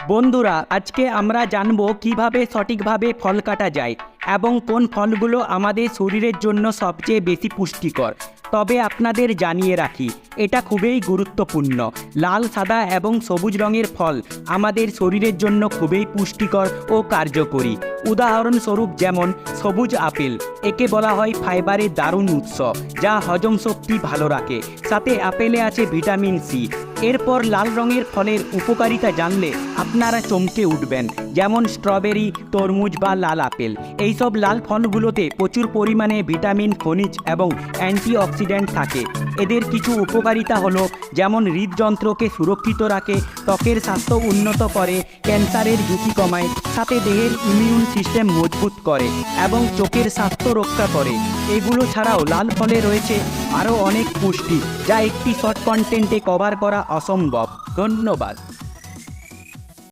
বন্ধুরা, আজকে আমরা জানব কিভাবে সঠিকভাবে ফল কাটা যায় এবং কোন ফলগুলো আমাদের শরীরের জন্য সবচেয়ে বেশি পুষ্টিকর। তবে আপনাদের জানিয়ে রাখি, এটা খুবই গুরুত্বপূর্ণ। লাল, সাদা এবং সবুজ রঙের ফল আমাদের শরীরের জন্য খুবই পুষ্টিকর ও কার্যকরী। উদাহরণস্বরূপ যেমন সবুজ আপেল, একে বলা হয় ফাইবারের দারুণ উৎস, যা হজম শক্তি ভালো রাখে। সাথে আপেলে আছে ভিটামিন সি। এরপর লাল রঙের ফলের উপকারিতা জানলে আপনারা চমকে উঠবেন, যেমন স্ট্রবেরি, তরমুজ বা লাল আপেল। এইসব লাল ফলগুলোতে প্রচুর পরিমাণে ভিটামিন, খনিজ এবং অ্যান্টিঅক্সিডেন্ট থাকে। এদের কিছু উপকারিতা হলো, যেমন হৃদযন্ত্রকে সুরক্ষিত রাখে, ত্বকের স্বাস্থ্য উন্নত করে, ক্যান্সারের ঝুঁকি কমায়, সাথে দেহের ইমিউন সিস্টেম মজবুত করে এবং চোখের স্বাস্থ্য রক্ষা করে। এগুলো ছাড়াও লাল ফলে রয়েছে আরও অনেক পুষ্টি, যা একটি শর্ট কন্টেন্টে কভার করা অসম্ভব। ধন্যবাদ।